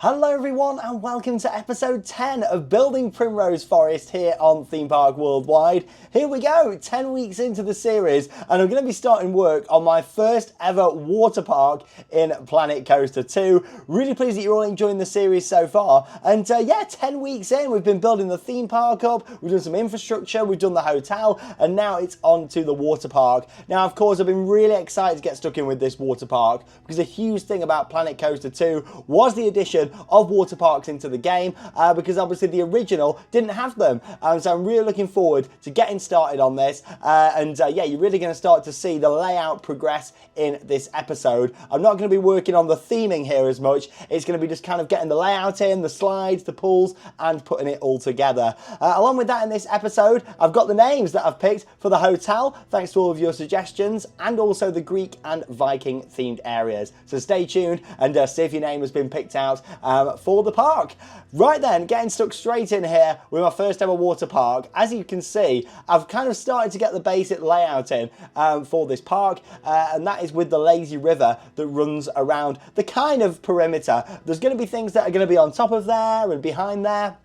Hello everyone and welcome to episode 10 of Building Primrose Forest here on Theme Park Worldwide. Here we go, 10 weeks into the series, and I'm going to be starting work on my first ever water park in Planet Coaster 2. Really pleased that you're all enjoying the series so far. And yeah, 10 weeks in, we've been building the theme park up, we've done some infrastructure, we've done the hotel, and now it's on to the water park. Now, of course, I've been really excited to get stuck in with this water park because a huge thing about Planet Coaster 2 was the addition of water parks into the game because obviously the original didn't have them. So I'm really looking forward to getting started on this yeah, you're really going to start to see the layout progress in this episode. I'm not going to be working on the theming here as much. It's going to be just kind of getting the layout in, the slides, the pools, and putting it all together. Along with that, in this episode, I've got the names that I've picked for the hotel, thanks to all of your suggestions, and also the Greek and Viking themed areas. So stay tuned and see if your name has been picked out for the park. Right then, getting stuck straight in here with my first ever water park. As you can see, I've kind of started to get the basic layout in for this park, and that is with the lazy river that runs around the kind of perimeter. There's going to be things that are going to be on top of there and behind there.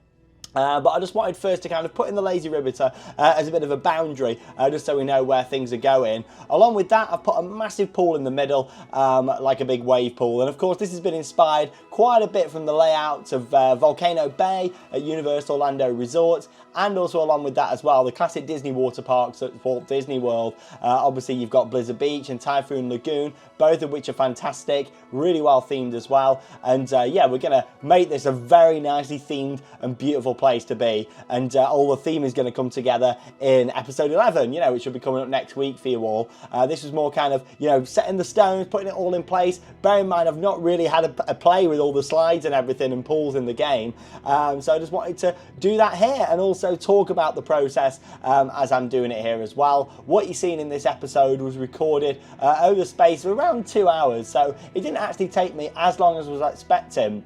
But I just wanted first to kind of put in the lazy river as a bit of a boundary, just so we know where things are going. Along with that, I've put a massive pool in the middle, like a big wave pool. And of course, this has been inspired quite a bit from the layout of Volcano Bay at Universal Orlando Resort. And also along with that as well, the classic Disney water parks at Walt Disney World. Obviously, you've got Blizzard Beach and Typhoon Lagoon, both of which are fantastic, really well themed as well. And yeah, we're going to make this a very nicely themed and beautiful place to be. And all the theme is going to come together in episode 11, you know, which will be coming up next week for you all. This was more kind of, you know, setting the stones, putting it all in place. Bear in mind, I've not really had a play with all the slides and everything and pools in the game. So I just wanted to do that here and also talk about the process as I'm doing it here as well. What you're seeing in this episode was recorded over the space of around 2 hours, so it didn't actually take me as long as I was expecting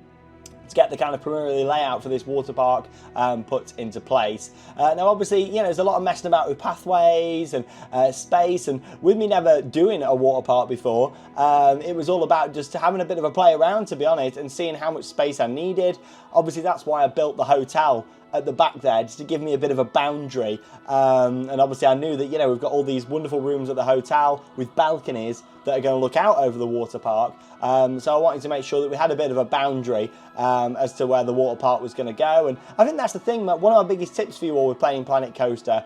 to get the kind of preliminary layout for this water park put into place. Now obviously, you know, there's a lot of messing about with pathways and space, and with me never doing a water park before, it was all about just having a bit of a play around, to be honest, and seeing how much space I needed. Obviously that's why I built the hotel at the back there, just to give me a bit of a boundary, and obviously I knew that, you know, we've got all these wonderful rooms at the hotel with balconies that are going to look out over the water park, so I wanted to make sure that we had a bit of a boundary as to where the water park was going to go. And I think that's the thing, one of my biggest tips for you all with playing Planet Coaster,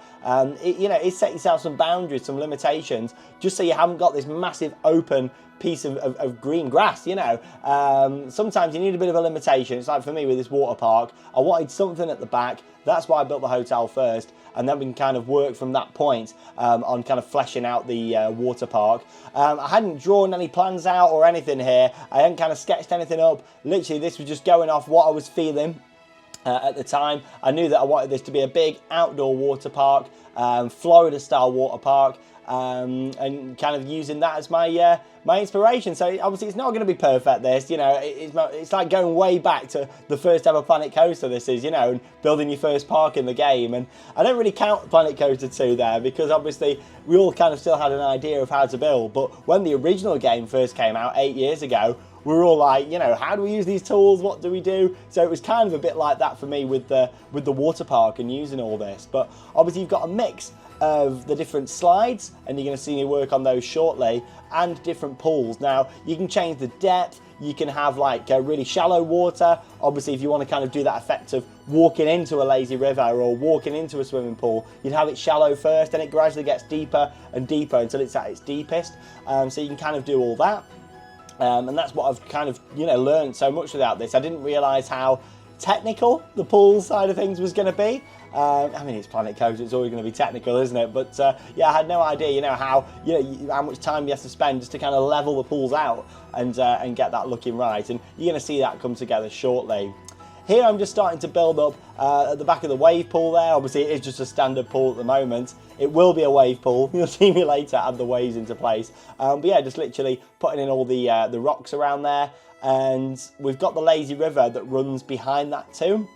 you know, is set yourself some boundaries, some limitations, just so you haven't got this massive open piece of green grass, you know. Sometimes you need a bit of a limitation. It's like for me with this water park, I wanted something at the back. That's why I built the hotel first, and then we can kind of work from that point on kind of fleshing out the water park. I hadn't drawn any plans out or anything here. I hadn't kind of sketched anything up. Literally, this was just going off what I was feeling at the time. I knew that I wanted this to be a big outdoor water park, Florida style water park, and kind of using that as my my inspiration. So obviously it's not going to be perfect, this, you know, it's like going way back to the first ever Planet Coaster, this is, you know, and building your first park in the game. And I don't really count Planet Coaster 2 there, because obviously we all kind of still had an idea of how to build, but when the original game first came out 8 years ago, we were all like, you know, how do we use these tools? What do we do? So it was kind of a bit like that for me with the water park and using all this. But obviously you've got a mix of the different slides, and you're going to see me work on those shortly, and different pools. Now you can change the depth. You can have like really shallow water. Obviously, if you want to kind of do that effect of walking into a lazy river or walking into a swimming pool, you'd have it shallow first, and it gradually gets deeper and deeper until it's at its deepest. So you can kind of do all that. And that's what I've kind of, you know, learned so much without this. I didn't realise how technical the pool side of things was going to be. I mean, it's Planet Coaster, it's always going to be technical, isn't it? But yeah, I had no idea, you know, how much time you have to spend just to kind of level the pools out and get that looking right. And you're going to see that come together shortly. Here I'm just starting to build up at the back of the wave pool there. Obviously it is just a standard pool at the moment. It will be a wave pool. You'll see me later add the waves into place. But yeah, just literally putting in all the rocks around there. And we've got the lazy river that runs behind that too.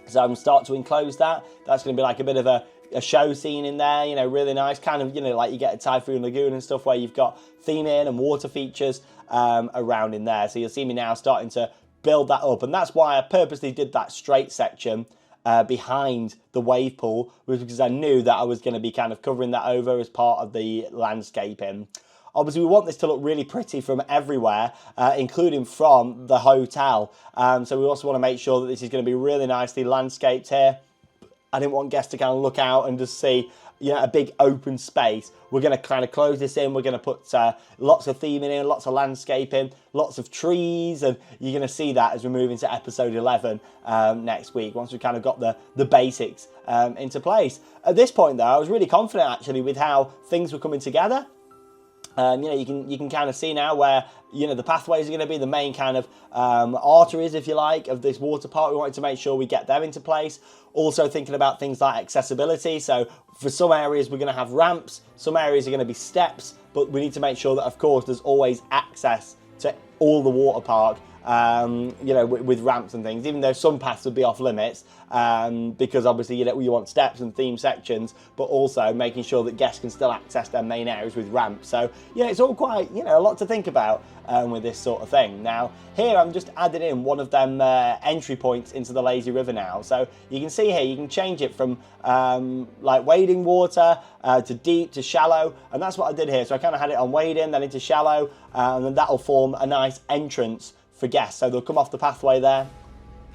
So I'm going to start to enclose that. That's going to be like a bit of a show scene in there, you know, really nice. Kind of, you know, like you get a Typhoon Lagoon and stuff where you've got theming and water features around in there. So you'll see me now starting to build that up. And that's why I purposely did that straight section behind the wave pool, was because I knew that I was going to be kind of covering that over as part of the landscaping. Obviously, we want this to look really pretty from everywhere, including from the hotel. So we also want to make sure that this is going to be really nicely landscaped here. I didn't want guests to kind of look out and just see, you know, a big open space. We're going to kind of close this in. We're going to put lots of theming in, lots of landscaping, lots of trees, and you're going to see that as we move into episode 11 next week, once we've kind of got the basics into place. At this point, though, I was really confident, actually, with how things were coming together. You know, you can kind of see now where, you know, the pathways are going to be the main kind of arteries, if you like, of this water park. We wanted to make sure we get them into place. Also thinking about things like accessibility. So for some areas, we're going to have ramps. Some areas are going to be steps. But we need to make sure that, of course, there's always access to all the water park, you know, with ramps and things, even though some paths would be off limits, because obviously, you know, you want steps and theme sections, but also making sure that guests can still access their main areas with ramps. So, yeah, it's all quite, you know, a lot to think about with this sort of thing. Now, here I'm just adding in one of them entry points into the lazy river now. So you can see here, you can change it from like wading water to deep to shallow, and that's what I did here. So I kind of had it on wading, then into shallow, and then that'll form a nice entrance for guests. So they'll come off the pathway there,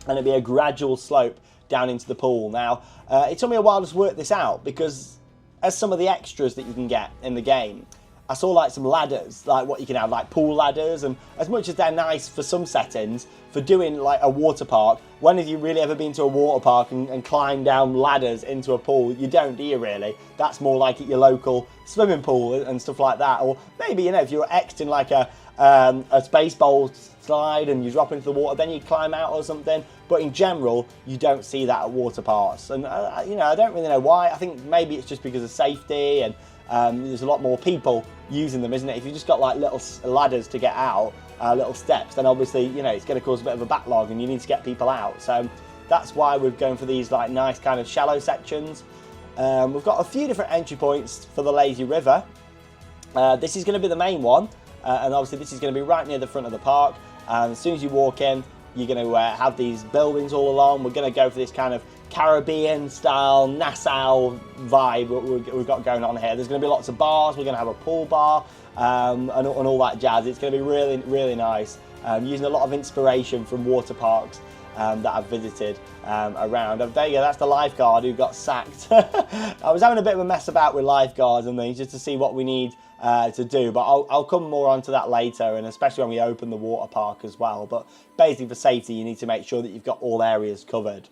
and it'll be a gradual slope down into the pool. Now, it took me a while to work this out, because as some of the extras that you can get in the game, I saw like some ladders, like what you can have, like pool ladders, and as much as they're nice for some settings, for doing like a water park, when have you really ever been to a water park and climbed down ladders into a pool? You don't, do you really? That's more like at your local swimming pool and stuff like that. Or maybe, you know, if you're X'd in like a space bowl slide and you drop into the water, then you climb out or something. But in general, you don't see that at water parks. And, you know, I don't really know why. I think maybe it's just because of safety, and there's a lot more people using them, isn't it? If you've just got like little ladders to get out, little steps, then obviously, you know, it's going to cause a bit of a backlog and you need to get people out. So that's why we're going for these like nice kind of shallow sections. We've got a few different entry points for the lazy river. This is going to be the main one, and obviously this is going to be right near the front of the park. As soon as you walk in, you're going to have these buildings all along. We're going to go for this kind of Caribbean style Nassau vibe we've got going on here. There's going to be lots of bars. We're going to have a pool bar and all that jazz. It's going to be really, really nice. Using a lot of inspiration from water parks that I've visited around. There you go, that's the lifeguard who got sacked. I was having a bit of a mess about with lifeguards and things just to see what we need to do, but I'll come more onto that later, and especially when we open the water park as well. But basically for safety, you need to make sure that you've got all areas covered.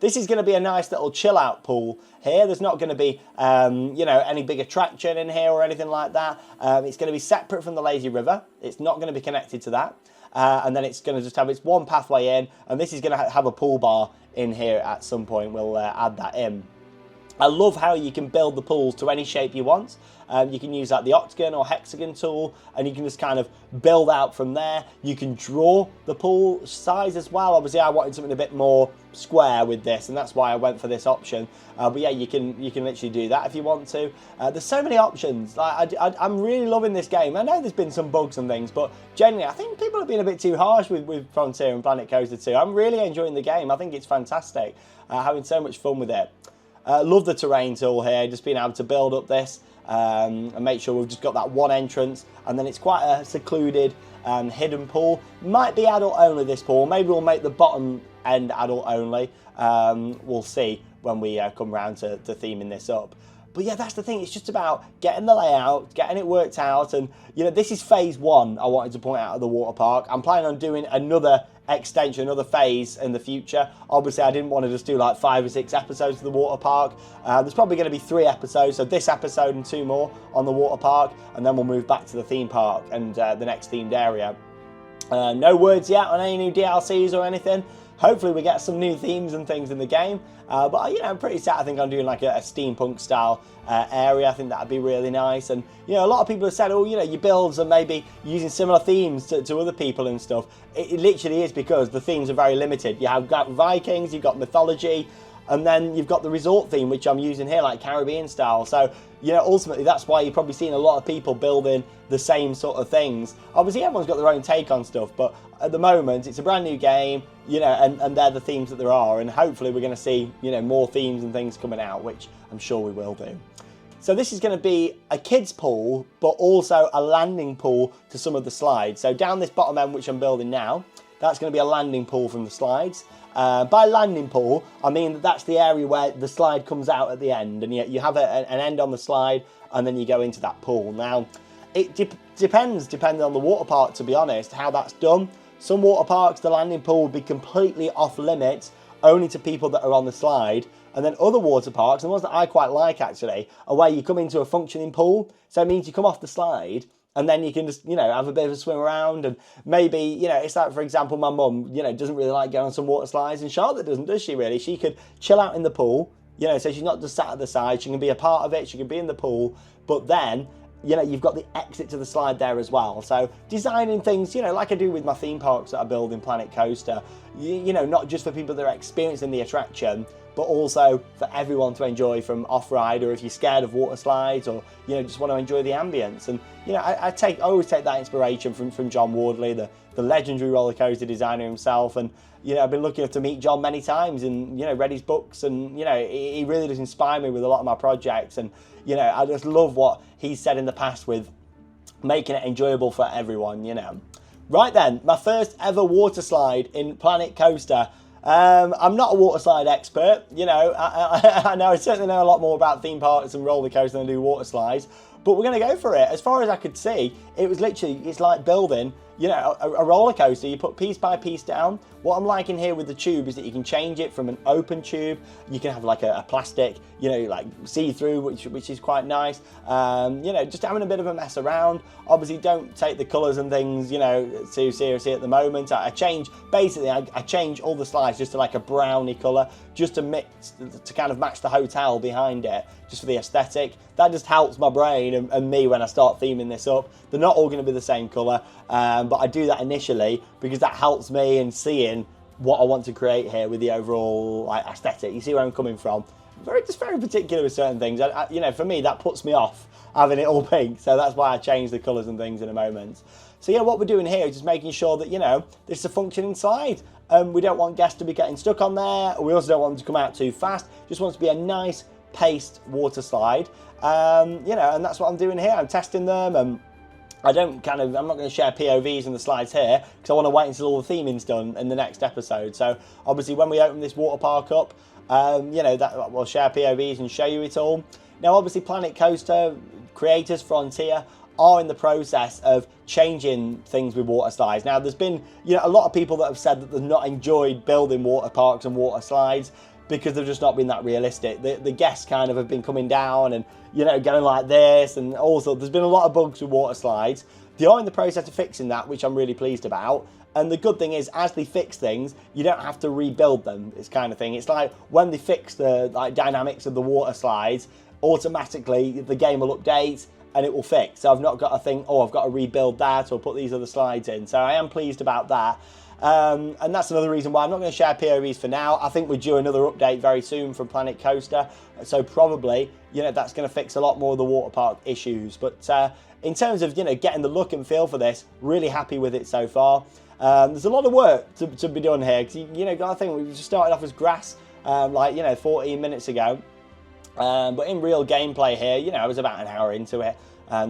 This is going to be a nice little chill out pool here. There's not going to be, you know, any big attraction in here or anything like that. It's going to be separate from the lazy river. It's not going to be connected to that. And then it's going to just have its one pathway in, and this is going to have a pool bar in here at some point. We'll add that in. I love how you can build the pools to any shape you want. You can use like the octagon or hexagon tool, and you can just kind of build out from there. You can draw the pool size as well. Obviously, I wanted something a bit more square with this, and that's why I went for this option. But yeah, you can literally do that if you want to. There's so many options. Like I'm really loving this game. I know there's been some bugs and things, but generally, I think people have been a bit too harsh with Frontier and Planet Coaster 2. I'm really enjoying the game. I think it's fantastic. Having so much fun with it. Love the terrain tool here, just being able to build up this and make sure we've just got that one entrance, and then it's quite a secluded hidden pool. Might be adult only, this pool. Maybe we'll make the bottom end adult only. We'll see when we come round to theming this up. But yeah, that's the thing. It's just about getting the layout, getting it worked out. And, you know, this is phase one, I wanted to point out, of the water park. I'm planning on doing another extension, another phase in the future. Obviously, I didn't want to just do like 5 or 6 episodes of the water park. There's probably going to be 3 episodes. So this episode and 2 more on the water park. And then we'll move back to the theme park and the next themed area. No words yet on any new DLCs or anything. Hopefully we get some new themes and things in the game. But, you know, I'm pretty set. I think I'm doing like a steampunk style area. I think that'd be really nice. And, you know, a lot of people have said, oh, you know, your builds are maybe using similar themes to other people and stuff. It literally is because the themes are very limited. You have got Vikings, you've got mythology. and then you've got the resort theme, which I'm using here, like Caribbean style. So, you know, ultimately that's why you're probably seeing a lot of people building the same sort of things. Obviously everyone's got their own take on stuff, but at the moment it's a brand new game, you know, and they're the themes that there are, and hopefully we're going to see, you know, more themes and things coming out, which I'm sure we will do. So this is going to be a kids pool, but also a landing pool to some of the slides. So down this bottom end, which I'm building now, that's going to be a landing pool from the slides. By landing pool, I mean that's the area where the slide comes out at the end, and you have an end on the slide, and then you go into that pool. Now, it depends on the water park, to be honest, how that's done. Some water parks, the landing pool will be completely off limits, only to people that are on the slide. And then other water parks, and the ones that I quite like actually, are where you come into a functioning pool. So it means you come off the slide, and then you can just, you know, have a bit of a swim around, and maybe, you know, it's like, for example, my mum, you know, doesn't really like going on some water slides, and Charlotte doesn't, does she really? She could chill out in the pool, you know, so she's not just sat at the side, she can be a part of it, she can be in the pool, but then, you know, you've got the exit to the slide there as well. So designing things, you know, like I do with my theme parks that I build in Planet Coaster, you know, not just for people that are experiencing the attraction, but also for everyone to enjoy from off-ride, or if you're scared of water slides, or, you know, just want to enjoy the ambience. And, you know, I always take that inspiration from John Wardley, the legendary roller coaster designer himself. And, you know, I've been lucky enough to meet John many times and, you know, read his books, and, you know, he really does inspire me with a lot of my projects. And, you know, I just love what he's said in the past with making it enjoyable for everyone, you know. Right then, my first ever water slide in Planet Coaster. I'm not a water slide expert, you know, I certainly know a lot more about theme parks and roller coasters than I do water slides, but we're going to go for it. As far as I could see, it was literally, it's like building, you know, a roller coaster. You put piece by piece down. What I'm liking here with the tube is that you can change it from an open tube. You can have like a plastic, you know, like see-through, which is quite nice. You know, just having a bit of a mess around. Obviously, don't take the colours and things, you know, too seriously at the moment. I change all the slides just to like a browny colour, just to mix, to kind of match the hotel behind it, just for the aesthetic. That just helps my brain and me when I start theming this up. They're not all going to be the same colour, but I do that initially because that helps me in seeing what I want to create here with the overall like aesthetic. You see where I'm coming from? Just very particular with certain things. You know, for me, that puts me off having it all pink, so that's why I change the colours and things in a moment. So yeah, what we're doing here is just making sure that, you know, this is a functioning slide. We don't want guests to be getting stuck on there. We also don't want them to come out too fast. Just want it to be a nice paced water slide. You know, and that's what I'm doing here. I'm testing them. I'm not going to share POVs in the slides here because I want to wait until all the theming's done in the next episode. So obviously when we open this water park up, you know, that we'll share POVs and show you it all. Now obviously Planet Coaster creators, Frontier, are in the process of changing things with water slides. Now there's been, you know, a lot of people that have said that they've not enjoyed building water parks and water slides because they've just not been that realistic. The guests kind of have been coming down and, you know, going like this, and also there's been a lot of bugs with water slides. They are in the process of fixing that, which I'm really pleased about. And the good thing is, as they fix things, you don't have to rebuild them, this kind of thing. It's like when they fix the dynamics of the water slides, automatically the game will update and it will fix. So I've not got to think, oh, I've got to rebuild that or put these other slides in. So I am pleased about that. And that's another reason why I'm not going to share POVs for now. I think we're due another update very soon from Planet Coaster. So probably, you know, that's going to fix a lot more of the water park issues. But in terms of, you know, getting the look and feel for this, really happy with it so far. There's a lot of work to be done here. Because, you know, I think we just started off as grass, like, you know, 14 minutes ago. But in real gameplay here, you know, I was about an hour into it,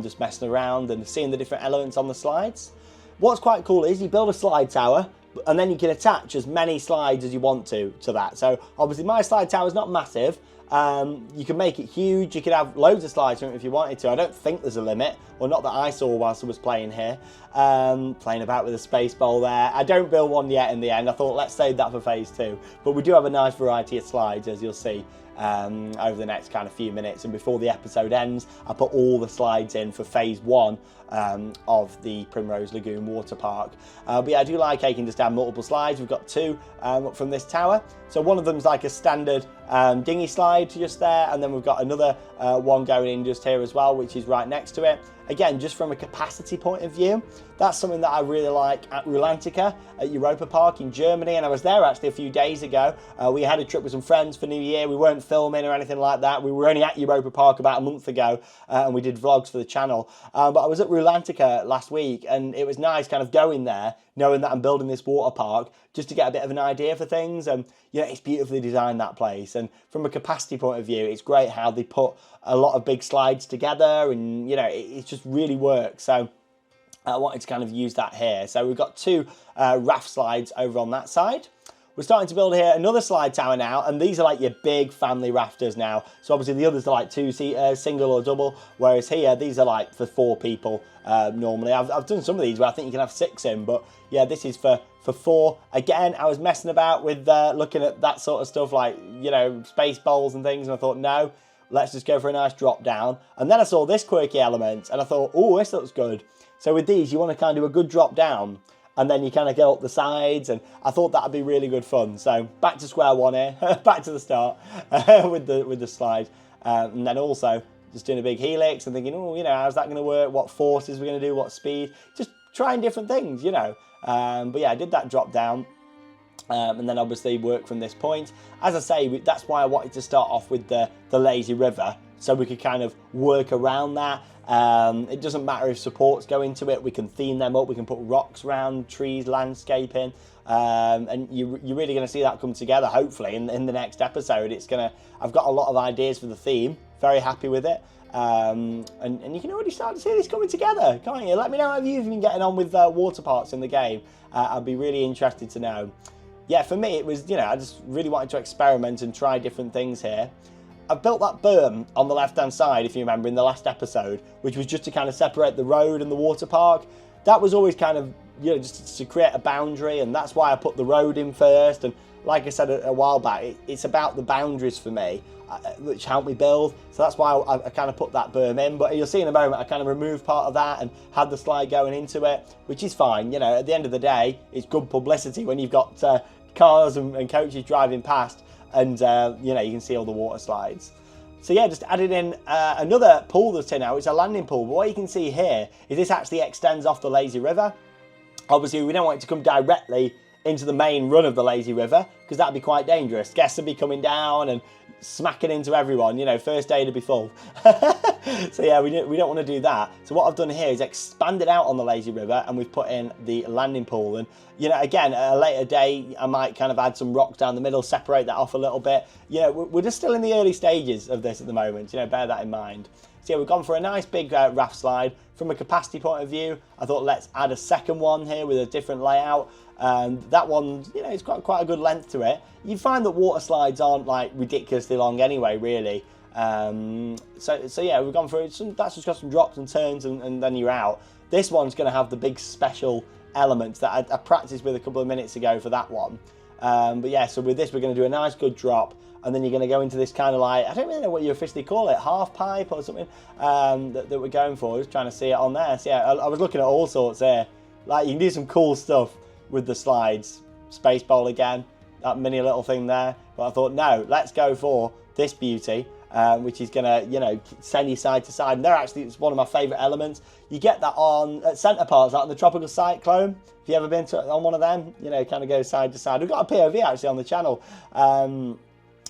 just messing around and seeing the different elements on the slides. What's quite cool is you build a slide tower, and then you can attach as many slides as you want to that. So obviously my slide tower is not massive. You can make it huge. You could have loads of slides from it if you wanted to. I don't think there's a limit, or not that I saw whilst I was playing here. Playing about with a space bowl there. I don't build one yet in the end. I thought let's save that for phase 2. But we do have a nice variety of slides, as you'll see over the next kind of few minutes. And before the episode ends, I put all the slides in for phase 1 of the Primrose Lagoon water park. But yeah, I do like how you can just have multiple slides. We've got 2 up from this tower. So one of them's like a standard dinghy slide just there, and then we've got another one going in just here as well, which is right next to it. again, just from a capacity point of view, that's something that I really like at Rulantica at Europa Park in Germany, and I was there actually a few days ago. We had a trip with some friends for New Year. We weren't filming or anything like that. We were only at Europa Park about a month ago, and we did vlogs for the channel. But I was at Rulantica last week, and it was nice kind of going there, knowing that I'm building this water park, just to get a bit of an idea for things. And you know, it's beautifully designed, that place, and from a capacity point of view, it's great how they put a lot of big slides together, and you know, it just really works. So I wanted to kind of use that here. So we've got two raft slides over on that side. We're starting to build here another slide tower now, and these are like your big family rafters now. So obviously the others are like two-seater, single or double, whereas here these are like for 4 people normally. I've done some of these where I think you can have 6 in, but yeah, this is for 4. Again, I was messing about with looking at that sort of stuff, like, you know, space bowls and things, and I thought, no, let's just go for a nice drop down. And then I saw this quirky element, and I thought, oh, this looks good. So with these, you want to kind of do a good drop down, and then you kind of go up the sides, and I thought that'd be really good fun. So back to square one here, back to the start with the slide, and then also just doing a big helix and thinking, oh, you know, how's that going to work? What forces we're going to do? What speed? Just trying different things, you know. But yeah, I did that drop down, and then obviously work from this point. As I say, that's why I wanted to start off with the lazy river, so we could kind of work around that. It doesn't matter if supports go into it, we can theme them up, we can put rocks around, trees, landscaping, and you're really going to see that come together, hopefully, in the next episode. I've got a lot of ideas for the theme, very happy with it, and you can already start to see this coming together, can't you? Let me know how you've been getting on with water parks in the game. I'd be really interested to know. Yeah, for me, it was, you know, I just really wanted to experiment and try different things here. I've built that berm on the left-hand side, if you remember, in the last episode, which was just to kind of separate the road and the water park. That was always kind of, you know, just to create a boundary, and that's why I put the road in first. And like I said a while back, it's about the boundaries for me, which helped me build. So that's why I kind of put that berm in. But you'll see in a moment, I kind of removed part of that and had the slide going into it, which is fine. You know, at the end of the day, it's good publicity when you've got cars and coaches driving past, and you know, you can see all the water slides. So yeah, just added in another pool that's in now. It's a landing pool, but what you can see here is this actually extends off the lazy river. Obviously, we don't want it to come directly into the main run of the lazy river, because that'd be quite dangerous. Guests would be coming down and smacking into everyone, you know, first day to be full. So yeah, we don't want to do that. So what I've done here is expanded out on the lazy river, and we've put in the landing pool. And you know, again, at a later day, I might kind of add some rocks down the middle, separate that off a little bit. You know, we're just still in the early stages of this at the moment, you know, bear that in mind. So yeah, we've gone for a nice big raft slide. From a capacity point of view, I thought let's add a second one here with a different layout. That one, you know, it's got quite a good length to it. You find that water slides aren't like ridiculously long anyway, really. So yeah, we've gone through some, that's just got some drops and turns, and then you're out. This one's going to have the big special elements that I practiced with a couple of minutes ago for that one. But yeah, so with this, we're going to do a nice good drop, and then you're going to go into this kind of like, I don't really know what you officially call it, half pipe or something, that we're going for. Just trying to see it on there. So yeah, I was looking at all sorts here. Like, you can do some cool stuff with the slides. Space bowl again, that mini little thing there. But I thought, no, let's go for this beauty, which is going to, you know, send you side to side. And they're actually, it's one of my favourite elements. You get that on at centre parts, like on the Tropical Cyclone. Have you ever been on one of them? You know, kind of go side to side. We've got a POV actually on the channel.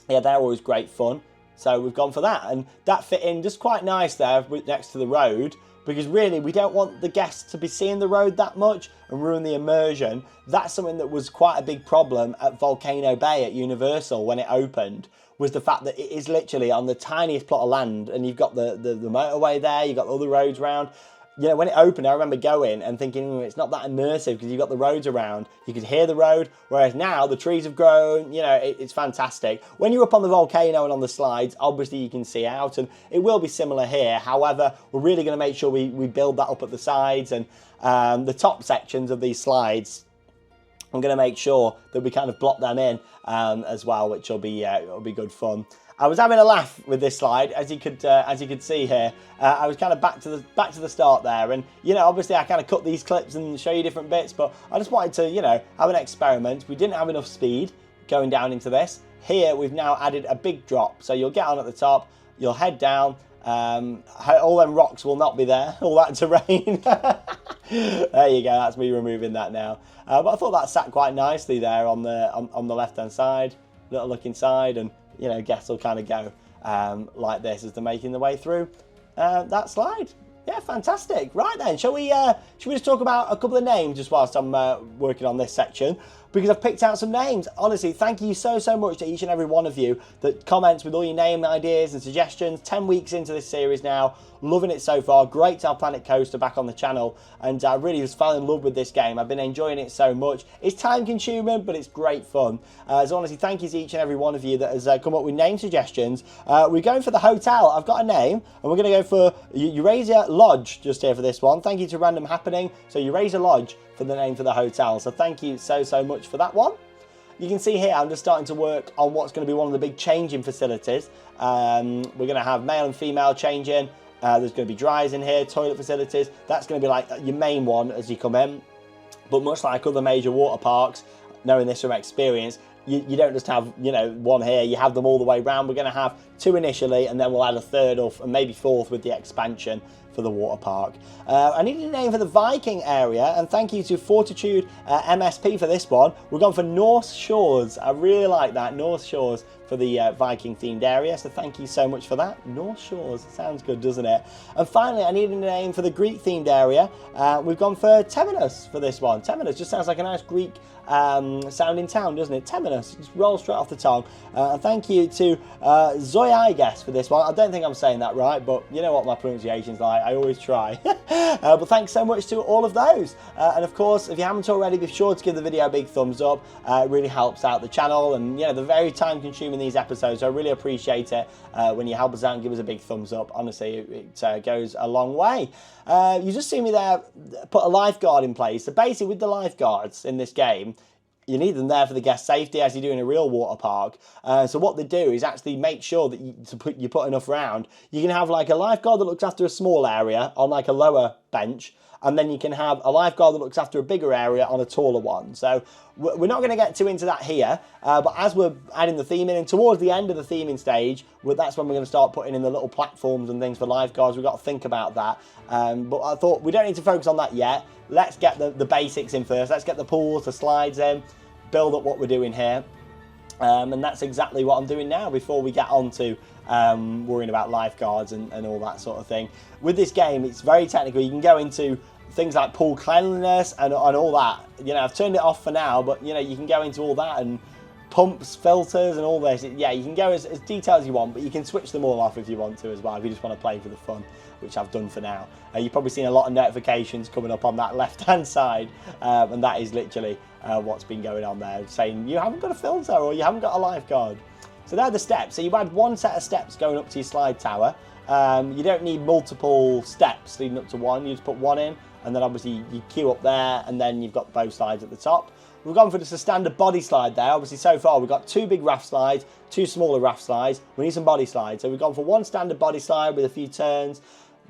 Yeah, they're always great fun. So we've gone for that. And that fit in just quite nice there next to the road, because really we don't want the guests to be seeing the road that much and ruin the immersion. That's something that was quite a big problem at Volcano Bay at Universal when it opened, was the fact that it is literally on the tiniest plot of land, and you've got the motorway there, you've got all the roads around. You know, when it opened, I remember going and thinking, it's not that immersive because you've got the roads around. You could hear the road, whereas now the trees have grown. You know, it's fantastic. When you're up on the volcano and on the slides, obviously you can see out, and it will be similar here. However, we're really going to make sure we build that up at the sides, and the top sections of these slides, I'm going to make sure that we kind of block them in as well, which will be good fun. I was having a laugh with this slide, as you could see here. I was kind of back to the start there, and you know, obviously I kind of cut these clips and show you different bits, but I just wanted to, you know, have an experiment. We didn't have enough speed going down into this. Here we've now added a big drop, so you'll get on at the top, you'll head down, All them rocks will not be there, all that terrain. There you go, that's me removing that now. But I thought that sat quite nicely there on the left-hand side. Little look inside, and you know, guests will kind of go like this as they're making their way through that slide. Yeah, fantastic. Right then, shall we just talk about a couple of names just whilst I'm working on this section? Because I've picked out some names. Honestly, thank you so much to each and every one of you that comments with all your name ideas and suggestions. 10 weeks into this series now, loving it so far. Great to have Planet Coaster back on the channel, and I really just fell in love with this game. I've been enjoying it so much. It's time consuming, but it's great fun. So honestly, thank you to each and every one of you that has come up with name suggestions. We're going for the hotel. I've got a name, and we're going to go for Eurasia Lodge just here for this one. Thank you to Random Happening. So Eurasia Lodge for the name for the hotel. So thank you so much for that one. You can see here I'm just starting to work on what's going to be one of the big changing facilities. We're going to have male and female changing. There's going to be dryers in here, toilet facilities. That's going to be like your main one as you come in. But much like other major water parks, knowing this from experience, you don't just have, you know, one here, you have them all the way around. We're going to have 2 initially, and then we'll add a 3rd or and maybe 4th with the expansion for the water park. I needed a name for the Viking area, and thank you to Fortitude MSP for this one. We're going for North Shores. I really like that, North Shores for the Viking themed area, so thank you so much for that. North Shores, sounds good, doesn't it? And finally, I needed a name for the Greek themed area. We've gone for Temenos for this one. Temenos just sounds like a nice Greek sounding town, doesn't it? Temenos, just rolls straight off the tongue. And thank you to Zoya, I guess, for this one. I don't think I'm saying that right, but you know what my pronunciation's like, I always try. But thanks so much to all of those. And of course, if you haven't already, be sure to give the video a big thumbs up. It really helps out the channel, and you know, they're very time consuming these episodes, so I really appreciate it when you help us out and give us a big thumbs up. Honestly, it goes a long way. You just see me there put a lifeguard in place. So basically with the lifeguards in this game, you need them there for the guest safety as you do in a real water park. So what they do is actually make sure that you put enough round. You can have like a lifeguard that looks after a small area on like a lower bench, and then you can have a lifeguard that looks after a bigger area on a taller one. So we're not going to get too into that here, but as we're adding the theme in, and towards the end of the theming stage, that's when we're going to start putting in the little platforms and things for lifeguards. We've got to think about that. But I thought we don't need to focus on that yet. Let's get the basics in first. Let's get the pools, the slides in, build up what we're doing here. And that's exactly what I'm doing now before we get on to worrying about lifeguards and all that sort of thing. With this game, it's very technical. You can go into things like pool cleanliness and all that. You know, I've turned it off for now, but you know, you can go into all that, and pumps, filters and all this. Yeah, you can go as detailed as you want, but you can switch them all off if you want to as well, if you just want to play for the fun, which I've done for now. You've probably seen a lot of notifications coming up on that left hand side, and that is literally what's been going on there, saying you haven't got a filter or you haven't got a lifeguard. So they're the steps. So you add one set of steps going up to your slide tower. You don't need multiple steps leading up to one. You just put one in, and then obviously you queue up there, and then you've got both slides at the top. We've gone for just a standard body slide there. Obviously, so far we've got 2 big raft slides, 2 smaller raft slides. We need some body slides. So we've gone for one standard body slide with a few turns.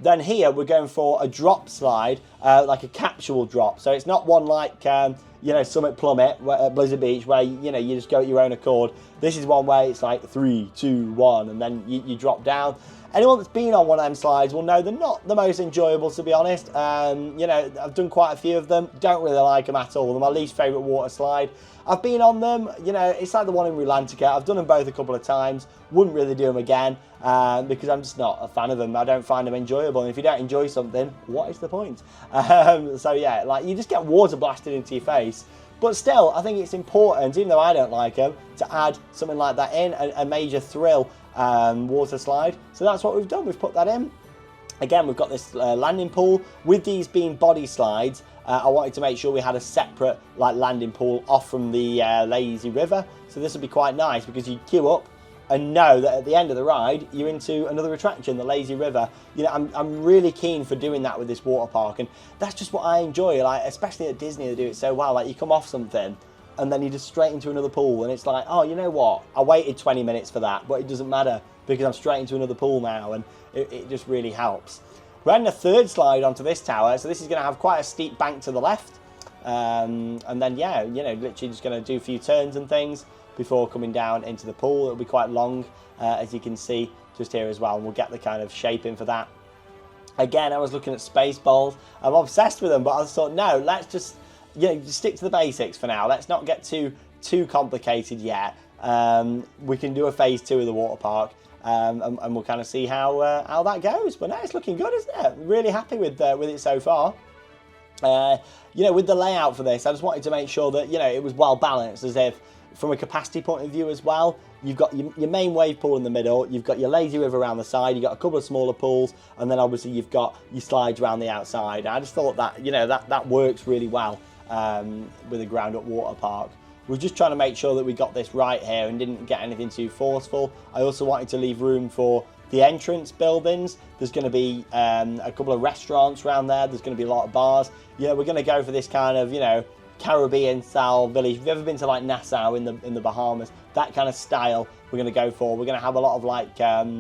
Then here we're going for a drop slide, like a capsule drop. So it's not one like you know, Summit Plummet at Blizzard Beach, where you know, you just go at your own accord. This is one where it's like 3, 2, 1, and then you drop down. Anyone that's been on one of them slides will know they're not the most enjoyable, to be honest. You know, I've done quite a few of them. Don't really like them at all. They're my least favourite water slide. I've been on them. You know, it's like the one in Rulantica. I've done them both a couple of times. Wouldn't really do them again because I'm just not a fan of them. I don't find them enjoyable. And if you don't enjoy something, what is the point? So yeah, like you just get water blasted into your face. But still, I think it's important, even though I don't like them, to add something like that in, a major thrill water slide. So that's what we've done. We've put that in. Again, we've got this landing pool. With these being body slides, I wanted to make sure we had a separate like landing pool off from the lazy river. So this would be quite nice because you queue up and know that at the end of the ride you're into another attraction, the lazy river. You know, I'm really keen for doing that with this water park, and that's just what I enjoy. Like, especially at Disney, they do it so well. Like, you come off something and then you just straight into another pool, and it's like, oh, you know what, I waited 20 minutes for that, but it doesn't matter because I'm straight into another pool now, and it just really helps. We're adding a third slide onto this tower, so this is going to have quite a steep bank to the left. And then, yeah, you know, literally just going to do a few turns and things before coming down into the pool. It'll be quite long, as you can see just here as well, and we'll get the kind of shaping for that. Again, I was looking at space balls. I'm obsessed with them, but I just thought, no, let's just, you know, just stick to the basics for now. Let's not get too complicated yet. We can do a phase 2 of the water park, and we'll kind of see how that goes. But no, it's looking good, isn't it? Really happy with it so far. You know, with the layout for this, I just wanted to make sure that, you know, it was well balanced, as if from a capacity point of view as well. You've got your main wave pool in the middle, you've got your lazy river around the side, you've got a couple of smaller pools, and then obviously you've got your slides around the outside. I just thought that, you know, that works really well with a ground up water park. We're just trying to make sure that we got this right here and didn't get anything too forceful. I also wanted to leave room for the entrance buildings. There's going to be a couple of restaurants around there. There's going to be a lot of bars. You know, we're going to go for this kind of, you know, Caribbean style village. If you've ever been to like Nassau in the Bahamas, that kind of style we're going to go for. We're going to have a lot of like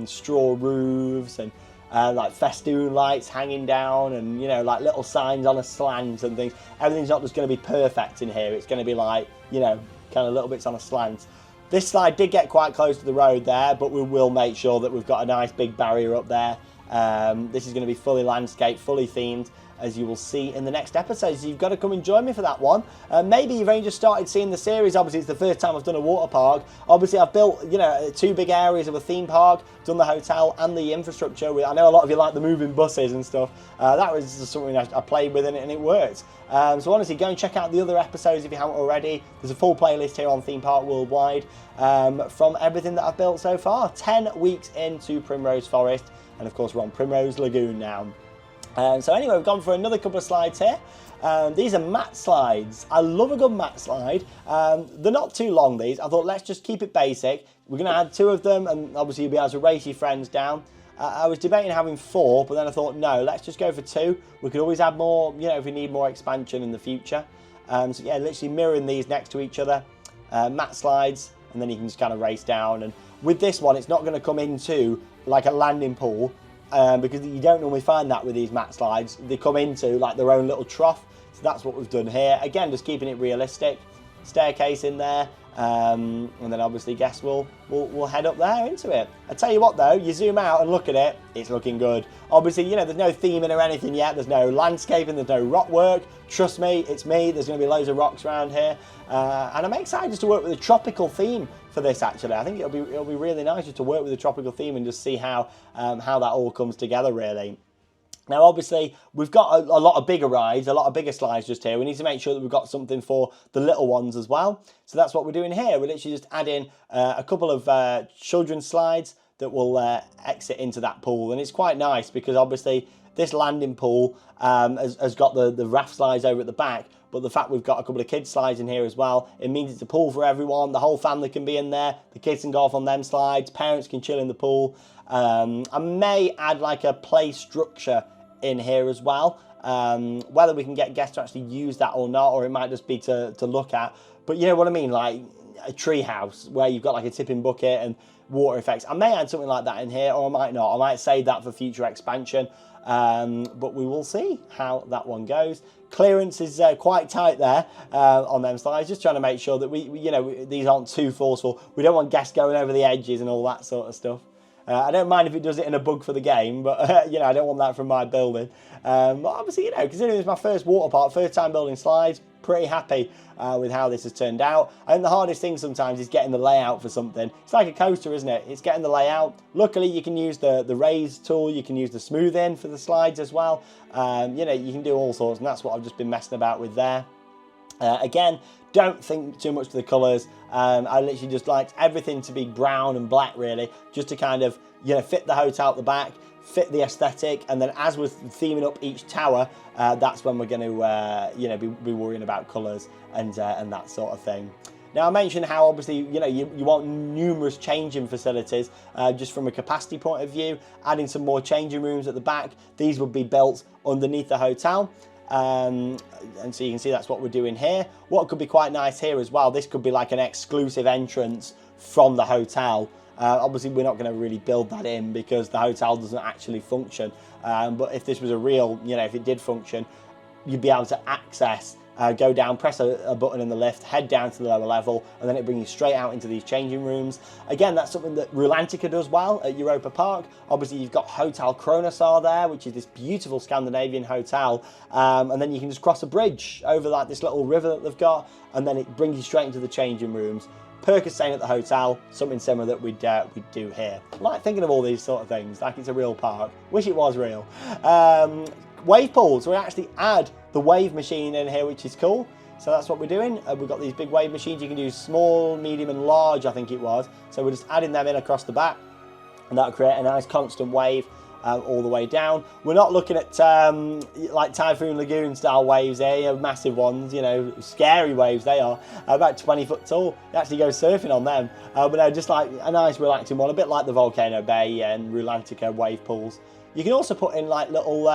straw roofs and like festoon lights hanging down, and, you know, like little signs on a slant and things. Everything's not just going to be perfect in here. It's going to be like, you know, kind of little bits on a slant. This slide did get quite close to the road there, but we will make sure that we've got a nice big barrier up there. This is going to be fully landscaped, fully themed, as you will see in the next episode. So you've got to come and join me for that one. Maybe you've only just started seeing the series. Obviously, it's the first time I've done a water park. Obviously, I've built, you know, 2 big areas of a theme park, done the hotel and the infrastructure. I know a lot of you like the moving buses and stuff. That was something I played with and it worked. So honestly, go and check out the other episodes if you haven't already. There's a full playlist here on Theme Park Worldwide from everything that I've built so far. 10 weeks into Primrose Forest, and of course we're on Primrose Lagoon now. So anyway, we've gone for another couple of slides here. These are mat slides. I love a good mat slide. They're not too long, these. I thought, let's just keep it basic. We're going to add 2 of them, and obviously you'll be able to race your friends down. I was debating having 4, but then I thought, no, let's just go for 2. We could always add more, you know, if we need more expansion in the future. So yeah, literally mirroring these next to each other. Mat slides, and then you can just kind of race down. And with this one, it's not going to come into like a landing pool, because you don't normally find that with these mat slides. They come into like their own little trough. So that's what we've done here. Again, just keeping it realistic. Staircase in there, and then obviously guests will head up there into it. I tell you what though, you zoom out and look at it, it's looking good. Obviously, you know, there's no theming or anything yet. There's no landscaping, there's no rock work. Trust me, it's me. There's going to be loads of rocks around here, and I'm excited just to work with a tropical theme for this. Actually, I think it'll be really nice just to work with a tropical theme and just see how that all comes together really. Now, obviously, we've got a lot of bigger rides, a lot of bigger slides just here. We need to make sure that we've got something for the little ones as well. So that's what we're doing here. We're literally just adding a couple of children's slides that will exit into that pool. And it's quite nice because obviously this landing pool has got the raft slides over at the back. But the fact we've got a couple of kids slides in here as well, it means it's a pool for everyone. The whole family can be in there. The kids can go off on them slides. Parents can chill in the pool. I may add like a play structure in here as well, whether we can get guests to actually use that or not, or it might just be to look at. But you know what I mean, like a tree house where you've got like a tipping bucket and water effects. I may add something like that in here, or I might not. I might save that for future expansion, but we will see how that one goes. Clearance is quite tight there on them slides, just trying to make sure that these aren't too forceful. We don't want guests going over the edges and all that sort of stuff. I don't mind if it does it in a bug for the game, but I don't want that from my building. But obviously, considering it's my first water park, first time building slides, pretty happy with how this has turned out. I think the hardest thing sometimes is getting the layout for something. It's like a coaster, isn't it? It's getting the layout. Luckily, you can use the raise tool. You can use the smooth in for the slides as well. You can do all sorts, and that's what I've just been messing about with there. Again, don't think too much to the colours. I literally just like everything to be brown and black, really, just to kind of fit the hotel at the back, fit the aesthetic, and then as we're theming up each tower, that's when we're going to be worrying about colours and that sort of thing. Now, I mentioned how obviously you want numerous changing facilities, just from a capacity point of view, adding some more changing rooms at the back. These would be built underneath the hotel. And so you can see that's what we're doing here. What could be quite nice here as well, this could be like an exclusive entrance from the hotel. Obviously we're not going to really build that in because the hotel doesn't actually function, but if this was a real, if it did function, you'd be able to access go down, press a button in the lift, head down to the lower level, and then it brings you straight out into these changing rooms. Again, that's something that Rulantica does well at Europa Park. Obviously, you've got Hotel Kronosar there, which is this beautiful Scandinavian hotel, and then you can just cross a bridge over like this little river that they've got, and then it brings you straight into the changing rooms. Perk is staying at the hotel, something similar that we'd do here. I like thinking of all these sort of things, like it's a real park. Wish it was real. Wave pools, we actually add the wave machine in here, which is cool. So that's what we're doing. We've got these big wave machines. You can do small, medium and large, I think it was. So we're just adding them in across the back, and that'll create a nice constant wave all the way down. We're not looking at like Typhoon Lagoon style waves here, massive ones, you know, scary waves they are, about 20 foot tall. You actually go surfing on them, but no, just like a nice relaxing one, a bit like the Volcano Bay and Rulantica wave pools. You can also put in like little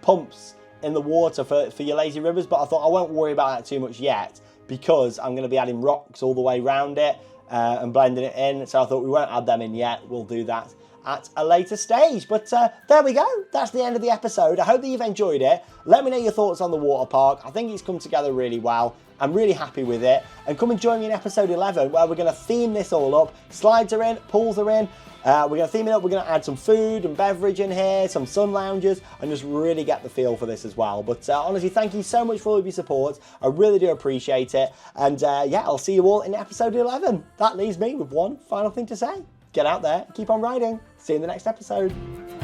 pumps in the water for your lazy rivers, but I thought I won't worry about that too much yet because I'm going to be adding rocks all the way around it and blending it in, so I thought we won't add them in yet. We'll do that at a later stage. But there we go, that's the end of the episode. I hope that you've enjoyed it. Let me know your thoughts on the water park. I think it's come together really well. I'm really happy with it, and come and join me in episode 11 where we're going to theme this all up. Slides are in, pools are in, we're going to theme it up. We're going to add some food and beverage in here, some sun lounges, and just really get the feel for this as well. But honestly, thank you so much for all of your support. I really do appreciate it, and yeah, I'll see you all in episode 11. That leaves me with one final thing to say. Get out there, keep on riding. See you in the next episode.